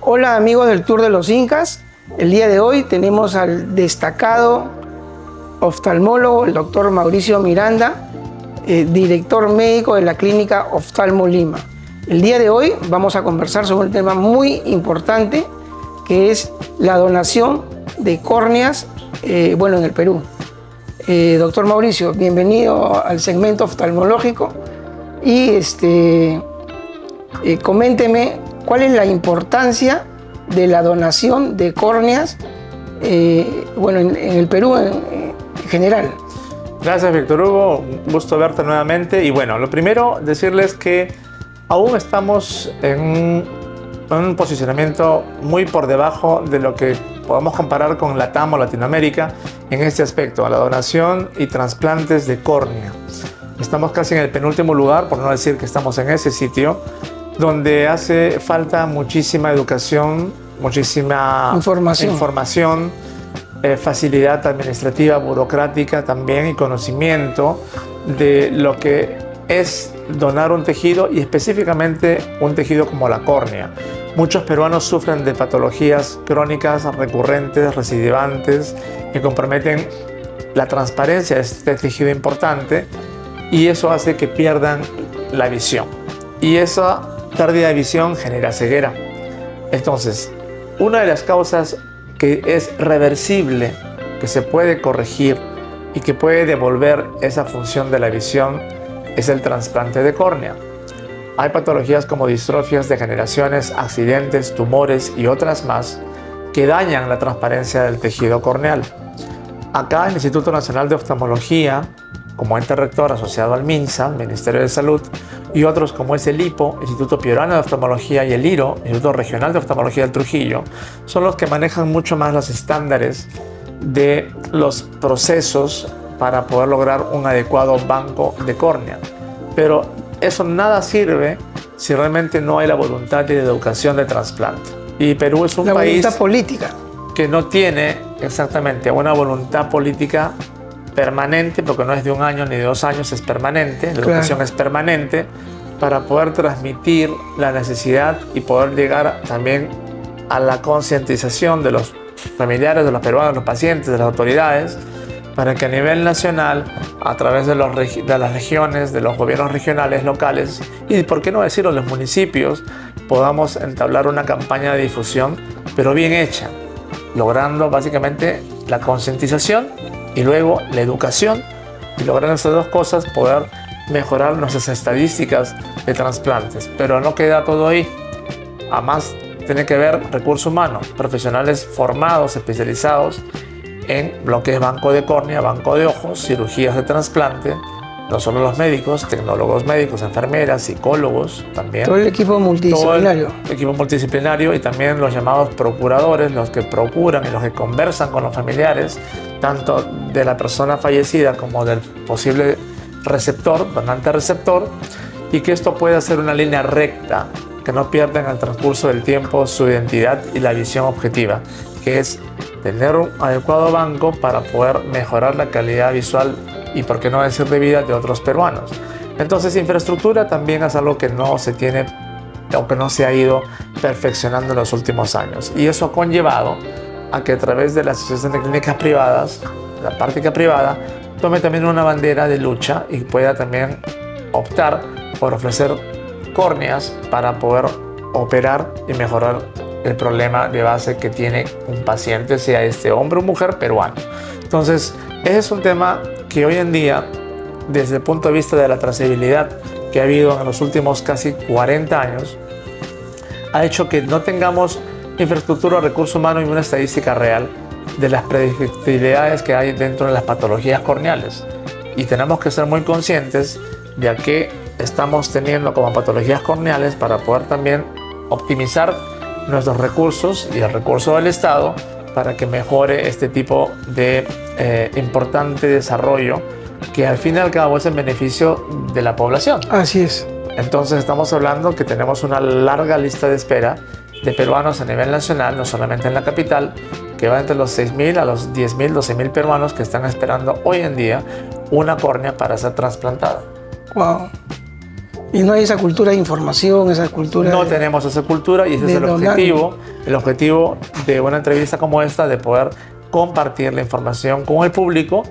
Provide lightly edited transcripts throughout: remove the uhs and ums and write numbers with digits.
Hola amigos del Tour de los Incas, el día de hoy tenemos al destacado oftalmólogo, el doctor Mauricio Miranda, director médico de la clínica Oftalmo Lima. El día de hoy vamos a conversar sobre un tema muy importante que es la donación de córneas en el Perú. Doctor Mauricio, bienvenido al segmento oftalmológico y coménteme cuál es la importancia de la donación de córneas en el Perú en general. Gracias, Víctor Hugo, un gusto verte nuevamente. Y bueno, lo primero, decirles que aún estamos en un posicionamiento muy por debajo de lo que podemos comparar con LATAM o Latinoamérica en este aspecto, a la donación y trasplantes de córnea. Estamos casi en el penúltimo lugar, por no decir que estamos en ese sitio, donde hace falta muchísima educación, muchísima información, facilidad administrativa, burocrática también y conocimiento de lo que es donar un tejido y específicamente un tejido como la córnea. Muchos peruanos sufren de patologías crónicas recurrentes, recidivantes, que comprometen la transparencia de este tejido importante y eso hace que pierdan la visión. Y esa pérdida de visión genera ceguera. Entonces, una de las causas que es reversible, que se puede corregir y que puede devolver esa función de la visión es el trasplante de córnea. Hay patologías como distrofias, degeneraciones, accidentes, tumores y otras más que dañan la transparencia del tejido corneal. Acá el Instituto Nacional de Oftalmología, como ente rector asociado al MINSA, Ministerio de Salud, y otros como es el IPO, Instituto Piorano de Oftalmología, y el IRO, Instituto Regional de Oftalmología del Trujillo, son los que manejan mucho más los estándares de los procesos para poder lograr un adecuado banco de córnea. Pero eso nada sirve si realmente no hay la voluntad de educación de trasplante. Y Perú es un país política que no tiene exactamente una voluntad política permanente, porque no es de un año ni de 2 años, es permanente, la educación es permanente, para poder transmitir la necesidad y poder llegar también a la concientización de los familiares, de los peruanos, los pacientes, de las autoridades, para que a nivel nacional, a través de las regiones, de los gobiernos regionales, locales y, por qué no decirlo, los municipios, podamos entablar una campaña de difusión, pero bien hecha, logrando básicamente la concientización y luego la educación, y lograr esas dos cosas, poder mejorar nuestras estadísticas de trasplantes. Pero no queda todo ahí. Además, tiene que ver recurso humano, profesionales formados, especializados en lo que es banco de córnea, banco de ojos, cirugías de trasplante, no solo los médicos, tecnólogos médicos, enfermeras, psicólogos también. Todo el equipo multidisciplinario. Todo el equipo multidisciplinario y también los llamados procuradores, los que procuran y los que conversan con los familiares, tanto de la persona fallecida como del posible receptor, donante receptor, y que esto pueda ser una línea recta, que no pierdan al transcurso del tiempo su identidad y la visión objetiva, que es tener un adecuado banco para poder mejorar la calidad visual y, por qué no decir, de vida de otros peruanos. Entonces, infraestructura también es algo que no se tiene o que no se ha ido perfeccionando en los últimos años. Y eso ha conllevado a que a través de la Asociación de Clínicas Privadas, la práctica privada, tome también una bandera de lucha y pueda también optar por ofrecer córneas para poder operar y mejorar el problema de base que tiene un paciente, sea este hombre o mujer peruano. Entonces, ese es un tema que hoy en día, desde el punto de vista de la trazabilidad que ha habido en los últimos casi 40 años, ha hecho que no tengamos infraestructura, recurso humano y una estadística real de las predictibilidades que hay dentro de las patologías corneales. Y tenemos que ser muy conscientes de a qué estamos teniendo como patologías corneales para poder también optimizar nuestros recursos y el recurso del Estado para que mejore este tipo de importante desarrollo que al fin y al cabo es en beneficio de la población. Así es. Entonces estamos hablando que tenemos una larga lista de espera de peruanos a nivel nacional, no solamente en la capital, que va entre los 6.000 a los 10.000, 12.000 peruanos que están esperando hoy en día una córnea para ser trasplantada. Wow. Y no hay esa cultura de información, esa cultura... No tenemos esa cultura y ese es el objetivo de una entrevista como esta, de poder compartir la información con el público,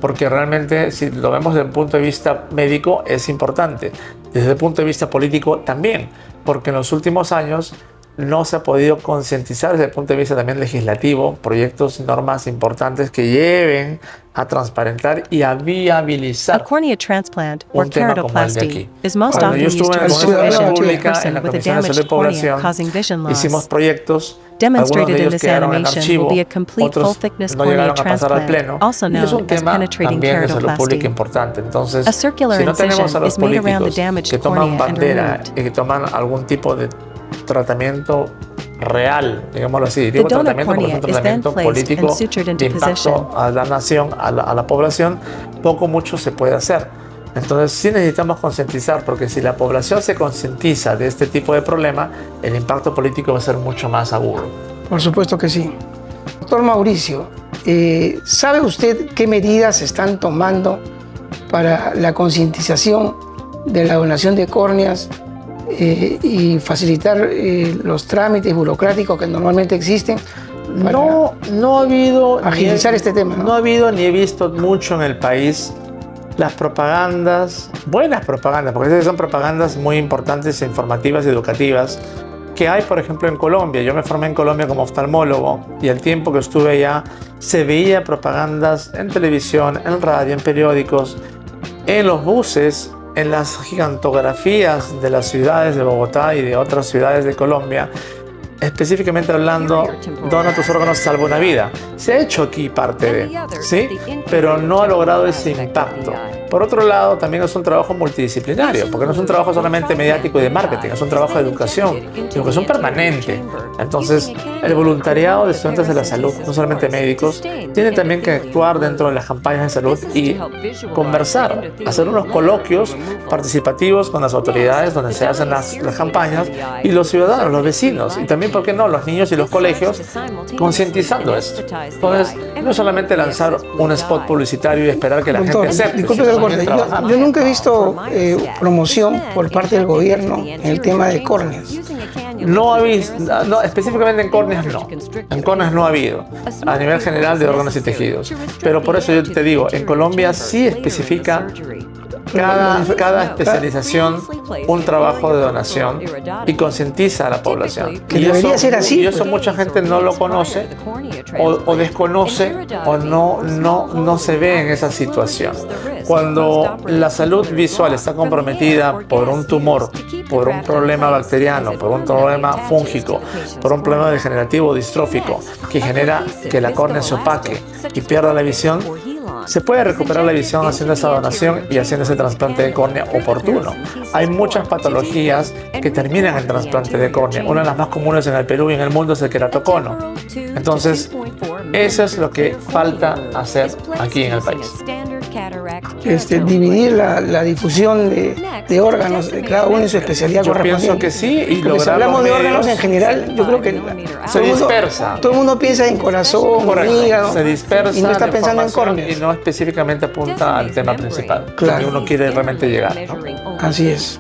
porque realmente si lo vemos desde el punto de vista médico es importante, desde el punto de vista político también, porque en los últimos años no se ha podido concientizar desde el punto de vista también legislativo, proyectos, normas importantes que lleven a transparentar y a viabilizar A cornea transplant or un tema como el de keratoplasty aquí. is most Cuando often yo used estuve to en el restore Congreso de la vision to a República, en person la with a Comisión de Salud y damaged cornea Población, causing vision loss. hicimos proyectos, algunos de Demonstrated in ellos this quedaron en animation archivo, will be a complete otros full-thickness no cornea llegaron a pasar al pleno, transplant, also y es known un as tema penetrating también de salud pública keratoplasty. importante. Entonces, A circular si no tenemos a incision los is made around the políticos damaged que toman cornea and bandera removed. y que toman algún tipo de tratamiento real, digámoslo así, The digo donor tratamiento porque es un cornea is then tratamiento placed político and sutured into de impacto position. a la nación, a la población, poco mucho se puede hacer. Entonces sí necesitamos concientizar, porque si la población se concientiza de este tipo de problema, el impacto político va a ser mucho más agudo. Por supuesto que sí. Doctor Mauricio, ¿sabe usted qué medidas se están tomando para la concientización de la donación de córneas y facilitar los trámites burocráticos que normalmente existen? No ha habido agilizar este tema, ¿no? No ha habido ni he visto mucho en el país las propagandas, buenas propagandas, porque esas son propagandas muy importantes, informativas y educativas, que hay, por ejemplo, en Colombia. Yo me formé en Colombia como oftalmólogo y el tiempo que estuve allá se veía propagandas en televisión, en radio, en periódicos, en los buses, en las gigantografías de las ciudades de Bogotá y de otras ciudades de Colombia, específicamente hablando, dona tus órganos, salva una vida. Se ha hecho aquí parte de, ¿sí? Pero no ha logrado ese impacto. Por otro lado, también es un trabajo multidisciplinario, porque no es un trabajo solamente mediático y de marketing, es un trabajo de educación permanente. Entonces, el voluntariado de estudiantes de la salud, no solamente médicos, tiene también que actuar dentro de las campañas de salud y conversar, hacer unos coloquios participativos con las autoridades donde se hacen las campañas y los ciudadanos, los vecinos, y también, ¿por qué no?, los niños y los colegios, concientizando esto. Entonces, no solamente lanzar un spot publicitario y esperar que la Doctor, gente acepte. disculpe que lo corte. Yo nunca he visto promoción por parte del gobierno en el tema de córneas. No ha visto, no, específicamente en córneas no. En córneas no ha habido, a nivel general de órganos y tejidos. Pero por eso yo te digo, en Colombia sí especifica cada especialización un trabajo de donación y concientiza a la población. Que debería ser así. Y eso mucha gente no lo conoce o desconoce o no se ve en esa situación. Cuando la salud visual está comprometida por un tumor, por un problema bacteriano, por un problema fúngico, por un problema degenerativo distrófico que genera que la córnea se opaque y pierda la visión, se puede recuperar la visión haciendo esa donación y haciendo ese trasplante de córnea oportuno. Hay muchas patologías que terminan en trasplante de córnea. Una de las más comunes en el Perú y en el mundo es el queratocono. Entonces, eso es lo que falta hacer aquí en el país. Dividir la difusión de órganos, cada uno en su especialidad Yo correspondiente. pienso que sí, y Porque si hablamos de órganos en general, yo creo que se dispersa. Todo el mundo piensa en corazón, en hígado, se dispersa y no está la pensando en información córneas. y no específicamente apunta al tema principal, Claro. que uno quiere realmente llegar, ¿no? Así es.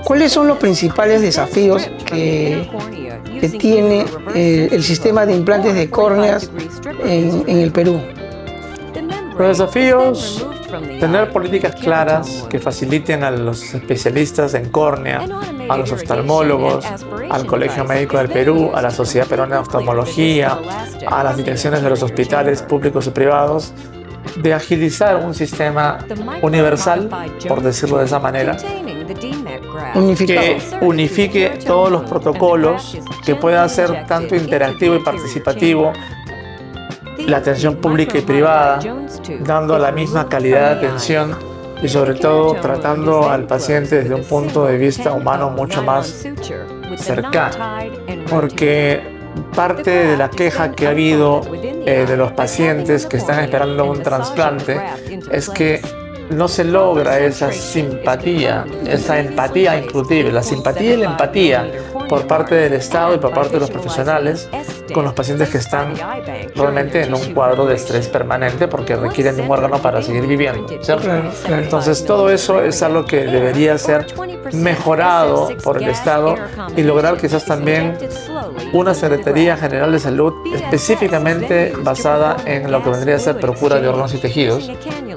¿Cuáles son los principales desafíos que tiene el sistema de implantes de córneas en el Perú? Los desafíos, tener políticas claras que faciliten a los especialistas en córnea, a los oftalmólogos, al Colegio Médico del Perú, a la Sociedad Peruana de Oftalmología, a las direcciones de los hospitales públicos y privados, de agilizar un sistema universal, por decirlo de esa manera, que unifique todos los protocolos, que pueda ser tanto interactivo y participativo la atención pública y privada, dando la misma calidad de atención y sobre todo tratando al paciente desde un punto de vista humano mucho más cercano, porque parte de la queja que ha habido de los pacientes que están esperando un trasplante es que no se logra esa simpatía, esa empatía inclusive, la simpatía y la empatía por parte del Estado y por parte de los profesionales con los pacientes que están realmente en un cuadro de estrés permanente porque requieren de un órgano para seguir viviendo, ¿cierto? Claro, claro. Entonces todo eso es algo que debería ser mejorado por el Estado y lograr quizás también una Secretaría General de Salud específicamente basada en lo que vendría a ser procura de órganos y tejidos,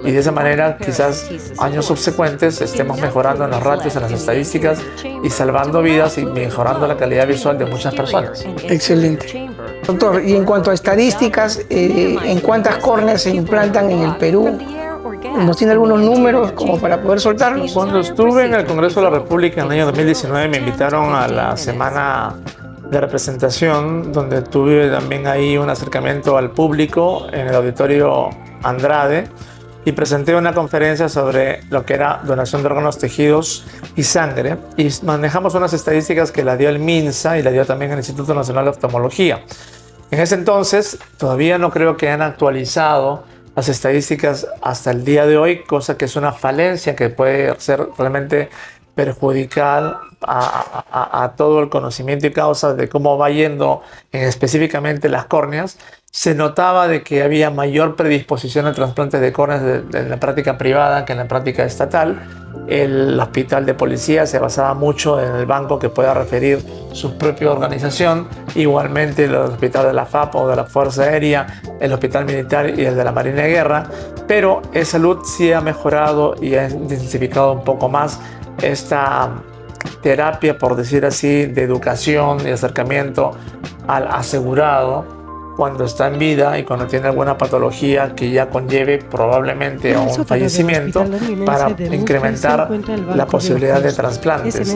y de esa manera quizás años subsecuentes estemos mejorando en los ratios, en las estadísticas y salvando vidas y mejorando la calidad visual de muchas personas. Excelente. Doctor, y en cuanto a estadísticas, ¿en cuántas córneas se implantan en el Perú? ¿Nos tiene algunos números como para poder soltarlos? Cuando estuve en el Congreso de la República en el año 2019 me invitaron a la semana de representación, donde tuve también ahí un acercamiento al público en el Auditorio Andrade y presenté una conferencia sobre lo que era donación de órganos, tejidos y sangre, y manejamos unas estadísticas que la dio el MINSA y la dio también el Instituto Nacional de Oftalmología. En ese entonces todavía no creo que han actualizado las estadísticas hasta el día de hoy, cosa que es una falencia que puede ser realmente perjudicial a todo el conocimiento y causa de cómo va yendo específicamente las córneas. Se notaba de que había mayor predisposición a trasplantes de córneas en la práctica privada que en la práctica estatal. El hospital de policía se basaba mucho en el banco que pueda referir su propia organización. Igualmente el hospital de la FAP o de la Fuerza Aérea, el hospital militar y el de la Marina de Guerra. Pero salud sí ha mejorado y ha intensificado un poco más esta terapia, por decir así, de educación y acercamiento al asegurado cuando está en vida y cuando tiene alguna patología que ya conlleve probablemente a un fallecimiento, para incrementar la posibilidad de trasplantes.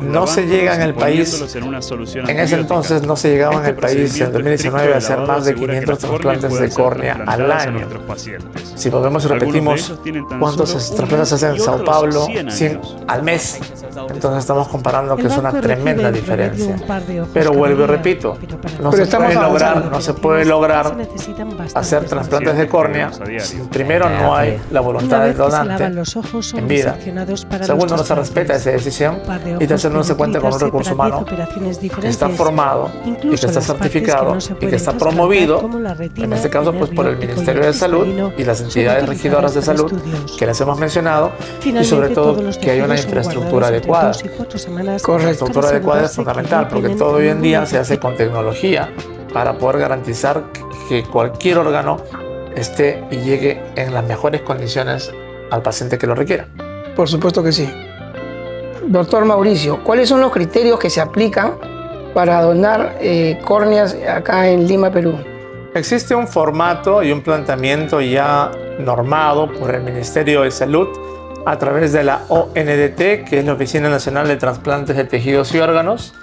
No se llega en el país, en ese entonces no se llegaba en el país en 2019 a hacer más de 500 trasplantes de córnea al año. Si volvemos y repetimos cuántos trasplantes se hacen en Sao Paulo, 100 al mes, entonces estamos comparando que es una tremenda diferencia. Pero vuelvo y repito, no se puede lograr hacer trasplantes de córnea si primero no hay la voluntad del donante en vida, segundo no se respeta esa decisión y tercero no se cuenta con un recurso humano que está formado y que está certificado y que está promovido, en este caso pues por el Ministerio de Salud y las entidades regidoras de salud que les hemos mencionado, y sobre todo que haya una infraestructura adecuada. La infraestructura adecuada es fundamental porque todo hoy en día se hace con tecnología para poder garantizar que cualquier órgano esté y llegue en las mejores condiciones al paciente que lo requiera. Por supuesto que sí. Doctor Mauricio, ¿cuáles son los criterios que se aplican para donar córneas acá en Lima, Perú? Existe un formato y un planteamiento ya normado por el Ministerio de Salud a través de la ONDT, que es la Oficina Nacional de Trasplantes de Tejidos y Órganos,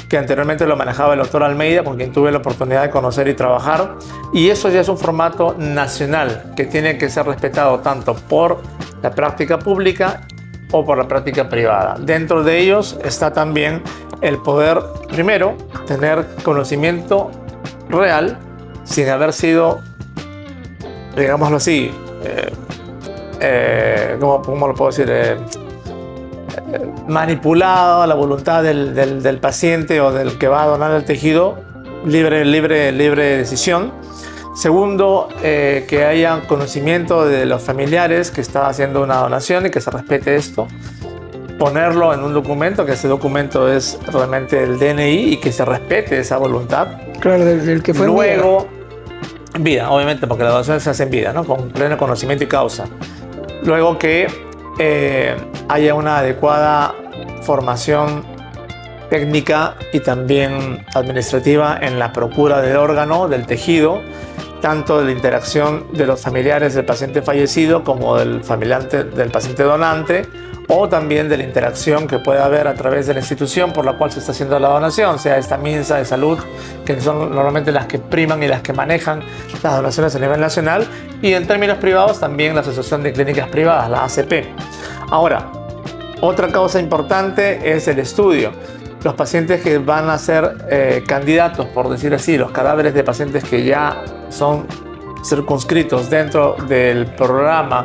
que anteriormente lo manejaba el doctor Almeida, con quien tuve la oportunidad de conocer y trabajar. Y eso ya es un formato nacional que tiene que ser respetado tanto por la práctica pública o por la práctica privada. Dentro de ellos está también el poder, primero, tener conocimiento real sin haber sido, digámoslo así, ¿cómo lo puedo decir? Manipulado a la voluntad del paciente o del que va a donar el tejido, libre decisión. Segundo, que haya conocimiento de los familiares que está haciendo una donación y que se respete esto. Ponerlo en un documento, que ese documento es realmente el DNI y que se respete esa voluntad. Claro, del que fue luego, en vida, obviamente, porque la donación se hace en vida, ¿no? Con pleno conocimiento y causa. Luego que haya una adecuada formación técnica y también administrativa en la procura del órgano, del tejido, tanto de la interacción de los familiares del paciente fallecido como del paciente donante, o también de la interacción que puede haber a través de la institución por la cual se está haciendo la donación, sea esta MINSA de salud, que son normalmente las que priman y las que manejan las donaciones a nivel nacional, y en términos privados también la Asociación de Clínicas Privadas, la ACP. Ahora, otra causa importante es el estudio. Los pacientes que van a ser candidatos, por decir así, los cadáveres de pacientes que ya son circunscritos dentro del programa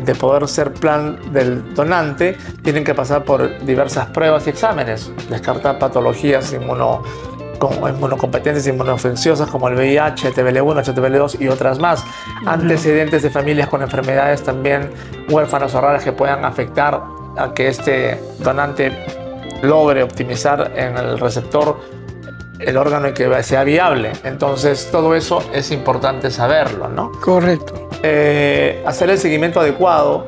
de poder ser plan del donante, tienen que pasar por diversas pruebas y exámenes, descartar patologías inmunocompetentes, inmunoinfecciosas como el VIH, HTV1, HTV2 y otras más, antecedentes de familias con enfermedades también huérfanas o raras que puedan afectar a que este donante logre optimizar en el receptor el órgano y que sea viable. Entonces todo eso es importante saberlo, ¿no? Correcto. Hacer el seguimiento adecuado,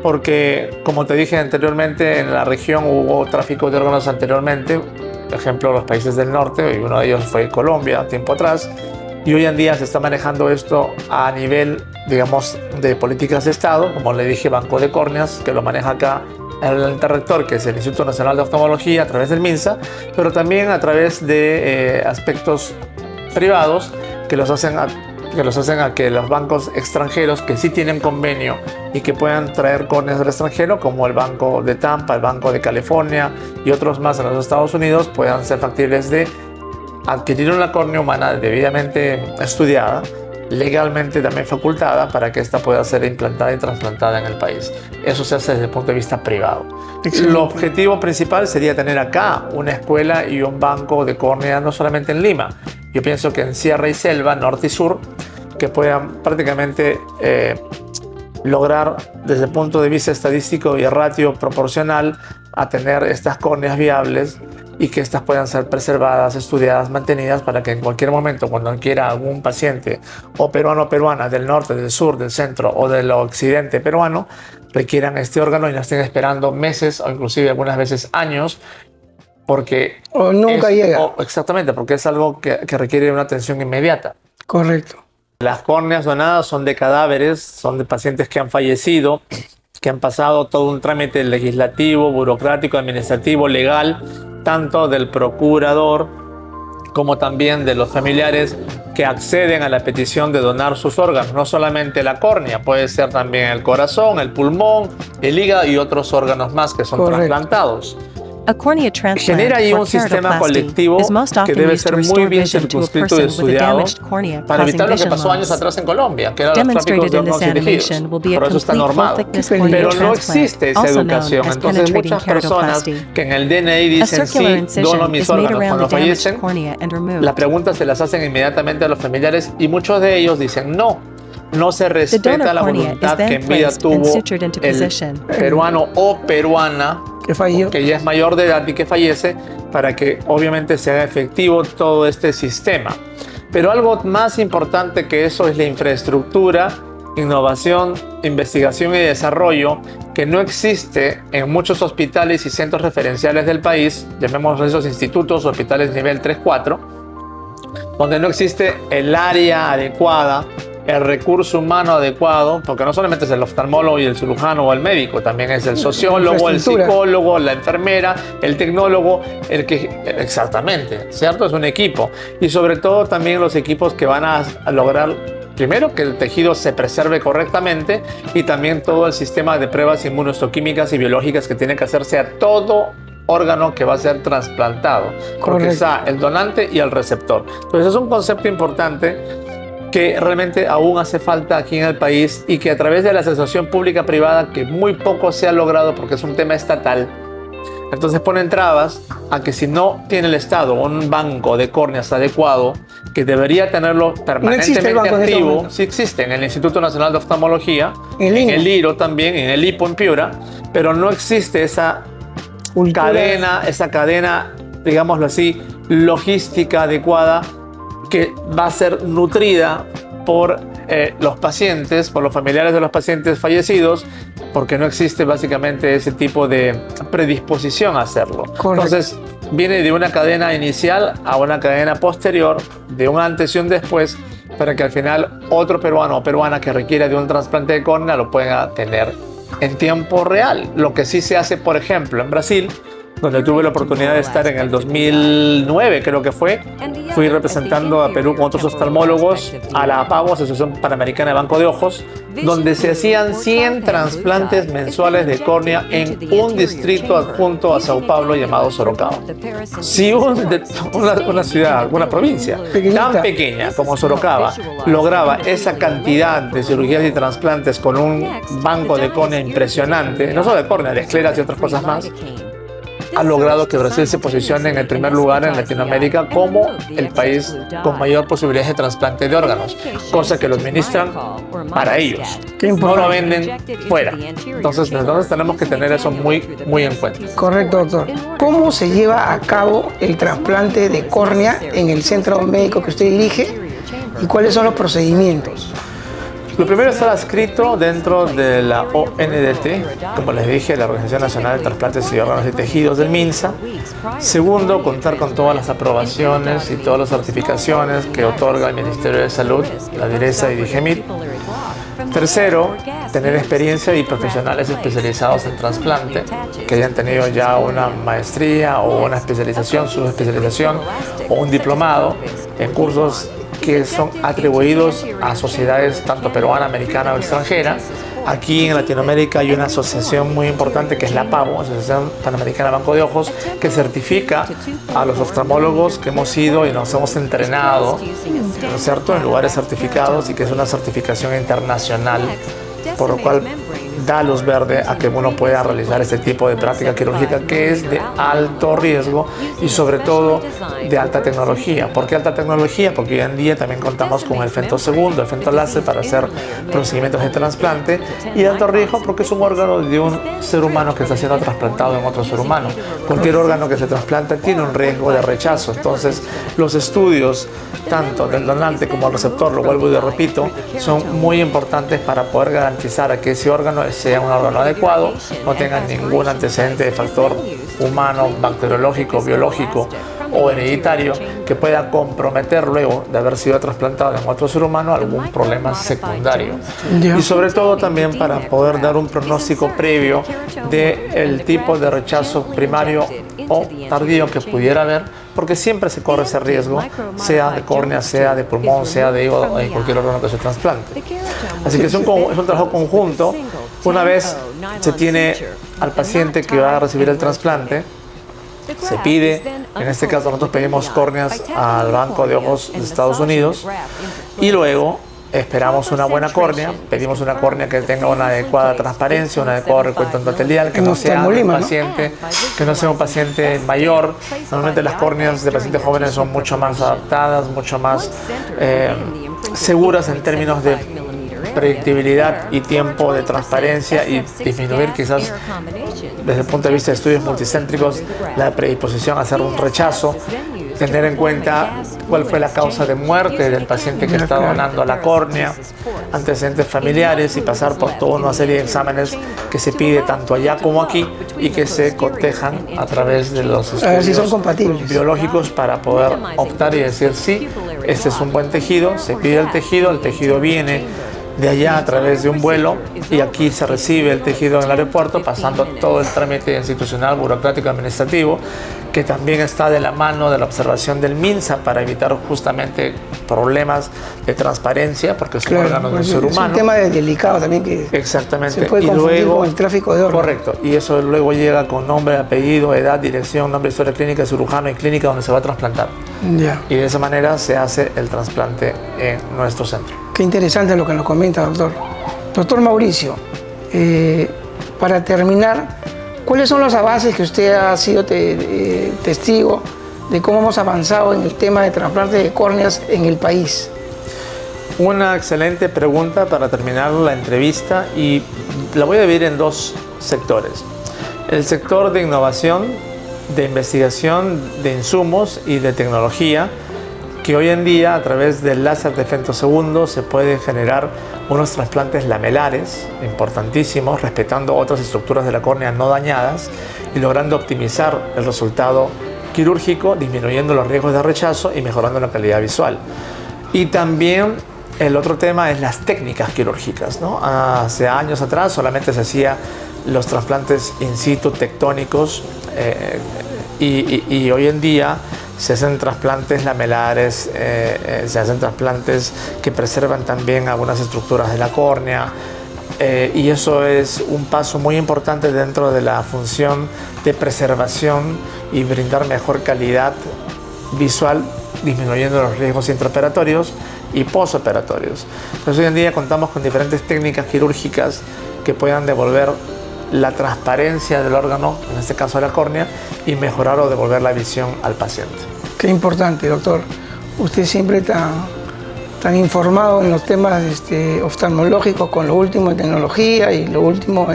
porque como te dije anteriormente, en la región hubo tráfico de órganos anteriormente, por ejemplo los países del norte, y uno de ellos fue Colombia tiempo atrás, y hoy en día se está manejando esto a nivel, digamos, de políticas de Estado, como le dije, Banco de Córneas, que lo maneja acá el ente rector, que es el Instituto Nacional de Oftalmología, a través del MINSA, pero también a través de aspectos privados que los hacen a que los bancos extranjeros que sí tienen convenio y que puedan traer córneas del extranjero, como el Banco de Tampa, el Banco de California y otros más en los Estados Unidos, puedan ser factibles de adquirir una córnea humana debidamente estudiada, legalmente también facultada, para que ésta pueda ser implantada y trasplantada en el país. Eso se hace desde el punto de vista privado. Excelente. El objetivo principal sería tener acá una escuela y un banco de córnea, no solamente en Lima. Yo pienso que en Sierra y Selva, norte y sur, que puedan prácticamente lograr desde el punto de vista estadístico y ratio proporcional a tener estas córneas viables y que estas puedan ser preservadas, estudiadas, mantenidas, para que en cualquier momento, cuando quiera algún paciente o peruano o peruana del norte, del sur, del centro o del occidente peruano, requieran este órgano y no estén esperando meses o inclusive algunas veces años, porque O nunca llega. Exactamente, porque es algo que requiere una atención inmediata. Correcto. Las córneas donadas son de cadáveres, son de pacientes que han fallecido, que han pasado todo un trámite legislativo, burocrático, administrativo, legal, tanto del procurador como también de los familiares que acceden a la petición de donar sus órganos. No solamente la córnea, puede ser también el corazón, el pulmón, el hígado y otros órganos más que son Correcto. trasplantados. A cornea transplant Genera ahí or un sistema keratoplasty colectivo is most que often debe used ser to muy restore bien vision to a circunscrito y person with a estudiado damaged cornea, para causing evitar lo que vision pasó años loss. atrás en Colombia, que eran los tráficos Demonstrated de in this órganos dirigidos. animation will be a Pero eso está complete normado. full-thickness Pero corneal Pero no transplant, existe esa also known educación. as Entonces penetrating muchas personas keratoplasty. que en el DNI A dicen circular sí, dono incision mis is made órganos around cuando the damaged fallecen, cornea and removed. las preguntas se las hacen inmediatamente a los familiares y muchos de ellos dicen no se The respeta donor la cornea is voluntad que then en vida placed and tuvo sutured into el position. peruano o peruana Que falló. que ya es mayor de edad y que fallece, para que obviamente se haga efectivo todo este sistema. Pero algo más importante que eso es la infraestructura, innovación, investigación y desarrollo, que no existe en muchos hospitales y centros referenciales del país, llamémoslos esos institutos, hospitales nivel 3-4, donde no existe el área adecuada, el recurso humano adecuado, porque no solamente es el oftalmólogo y el cirujano o el médico, también es el sociólogo, el Infraestructura. psicólogo, la enfermera, el tecnólogo, exactamente, ¿cierto? Es un equipo. Y sobre todo también los equipos que van a lograr, primero, que el tejido se preserve correctamente, y también todo el sistema de pruebas inmunohistoquímicas y biológicas que tiene que hacerse a todo órgano que va a ser trasplantado, porque Correcto. está el donante y el receptor. Entonces es un concepto importante que realmente aún hace falta aquí en el país, y que a través de la asociación pública-privada, que muy poco se ha logrado porque es un tema estatal, entonces ponen trabas a que si no tiene el Estado un banco de córneas adecuado, que debería tenerlo existe el permanentemente banco en este activo, momento. sí existe en el Instituto Nacional de Oftalmología, En en Lima. el IRO también, en el IPO en Piura, pero no existe esa Cultura. cadena, digámoslo así, logística adecuada, que va a ser nutrida por los pacientes, por los familiares de los pacientes fallecidos, porque no existe básicamente ese tipo de predisposición a hacerlo. Correcto. Entonces, viene de una cadena inicial a una cadena posterior, de un antes y un después, para que al final otro peruano o peruana que requiera de un trasplante de córnea lo pueda tener en tiempo real. Lo que sí se hace, por ejemplo, en Brasil, donde tuve la oportunidad de estar en el 2009, creo que fue. Fui representando a Perú con otros oftalmólogos a la APAVO, Asociación Panamericana de Banco de Ojos, donde se hacían 100 trasplantes mensuales de córnea en un distrito adjunto a Sao Paulo llamado Sorocaba. Si una ciudad, una provincia tan pequeña como Sorocaba lograba esa cantidad de cirugías y trasplantes con un banco de córnea impresionante, no solo de córnea, de escleras y otras cosas más, ha logrado que Brasil se posicione en el primer lugar en Latinoamérica como el país con mayor posibilidad de trasplante de órganos, cosa que lo administran para ellos, no lo venden fuera. Entonces tenemos que tener eso muy en cuenta. Correcto, doctor. ¿Cómo se lleva a cabo el trasplante de córnea en el centro médico que usted dirige y cuáles son los procedimientos? Lo primero es estar adscrito dentro de la ONDT, como les dije, la Organización Nacional de Trasplantes y Órganos y Tejidos del MINSA. Segundo, contar con todas las aprobaciones y todas las certificaciones que otorga el Ministerio de Salud, la DIRESA y DIGEMIT. Tercero, tener experiencia y profesionales especializados en trasplante, que hayan tenido ya una maestría o una especialización, subespecialización o un diplomado en cursos que son atribuidos a sociedades tanto peruana, americana o extranjera. Aquí en Latinoamérica hay una asociación muy importante que es la APAVO, Asociación Panamericana de Banco de Ojos, que certifica a los oftalmólogos que hemos ido y nos hemos entrenado, ¿no es cierto?, en lugares certificados, y que es una certificación internacional, por lo cual da luz verde a que uno pueda realizar este tipo de práctica quirúrgica que es de alto riesgo y sobre todo de alta tecnología. ¿Por qué alta tecnología? Porque hoy en día también contamos con el femtosegundo, el femtoláser para hacer procedimientos de trasplante, y alto riesgo porque es un órgano de un ser humano que está siendo trasplantado en otro ser humano. Cualquier órgano que se trasplanta tiene un riesgo de rechazo. Entonces los estudios tanto del donante como el receptor, lo vuelvo y lo repito, son muy importantes para poder garantizar a que ese órgano sea un órgano adecuado, no tenga ningún antecedente de factor humano, bacteriológico, biológico o hereditario que pueda comprometer luego de haber sido trasplantado en otro ser humano algún problema secundario. Y sobre todo también para poder dar un pronóstico previo del tipo de rechazo primario o tardío que pudiera haber, porque siempre se corre ese riesgo, sea de córnea, sea de pulmón, sea de hígado, en cualquier órgano que se trasplante. Así que es un trabajo conjunto. Una vez se tiene al paciente que va a recibir el trasplante, se pide, en este caso nosotros pedimos córneas al Banco de Ojos de Estados Unidos, y luego esperamos una buena córnea, pedimos una córnea que tenga una adecuada transparencia, un adecuado recuento endotelial, que no sea un paciente mayor. Normalmente las córneas de pacientes jóvenes son mucho más adaptadas, mucho más seguras en términos de predictibilidad y tiempo de transparencia, y disminuir quizás desde el punto de vista de estudios multicéntricos la predisposición a hacer un rechazo, tener en cuenta cuál fue la causa de muerte del paciente que está donando la córnea, antecedentes familiares, y pasar por toda una serie de exámenes que se pide tanto allá como aquí y que se cotejan a través de los estudios si son compatibles biológicos para poder optar y decir sí, este es un buen tejido. Se pide el tejido viene de allá a través de un vuelo, y aquí se recibe el tejido en el aeropuerto, pasando todo el trámite institucional, burocrático, administrativo, que también está de la mano de la observación del MINSA para evitar justamente problemas de transparencia, porque es un órgano de un ser humano. Es un tema delicado también que exactamente se puede confundir con el tráfico de órganos. Correcto, y eso luego llega con nombre, apellido, edad, dirección, nombre, historia clínica, cirujano y clínica donde se va a trasplantar. Y de esa manera se hace el trasplante en nuestro centro. Qué interesante lo que nos comenta, doctor. Doctor Mauricio, para terminar, ¿cuáles son los avances que usted ha sido testigo de cómo hemos avanzado en el tema de trasplante de córneas en el país? Una excelente pregunta para terminar la entrevista, y la voy a dividir en dos sectores. El sector de innovación, de investigación de insumos y de tecnología, que hoy en día a través del láser de femtosegundo se pueden generar unos trasplantes lamelares importantísimos, respetando otras estructuras de la córnea no dañadas y logrando optimizar el resultado quirúrgico, disminuyendo los riesgos de rechazo y mejorando la calidad visual. Y también el otro tema es las técnicas quirúrgicas, ¿no? Hace años atrás solamente se hacía los trasplantes in situ tectónicos y hoy en día se hacen trasplantes lamelares, se hacen trasplantes que preservan también algunas estructuras de la córnea, y eso es un paso muy importante dentro de la función de preservación y brindar mejor calidad visual, disminuyendo los riesgos intraoperatorios y postoperatorios. Entonces hoy en día contamos con diferentes técnicas quirúrgicas que puedan devolver la transparencia del órgano, en este caso de la córnea, y mejorar o devolver la visión al paciente. Qué importante, doctor. Usted siempre tan informado en los temas oftalmológicos, con lo último en tecnología y lo último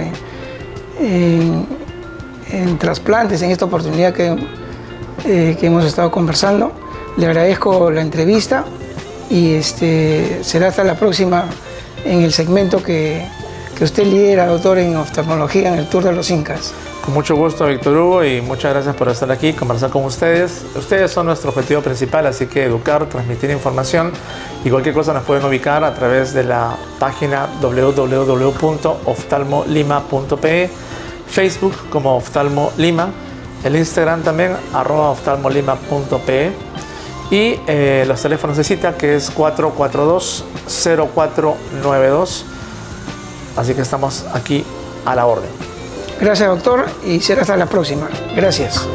en trasplantes, en esta oportunidad que hemos estado conversando. Le agradezco la entrevista y será hasta la próxima en el segmento que usted lidera, doctor, en oftalmología en el Tour de los Incas. Con mucho gusto, Víctor Hugo, y muchas gracias por estar aquí, conversar con ustedes. Ustedes son nuestro objetivo principal, así que educar, transmitir información, y cualquier cosa nos pueden ubicar a través de la página www.oftalmolima.pe, Facebook como Oftalmo Lima, el Instagram también, @oftalmolima.pe, y los teléfonos de cita, que es 442-0492. Así que estamos aquí a la orden. Gracias, doctor, y será hasta la próxima. Gracias.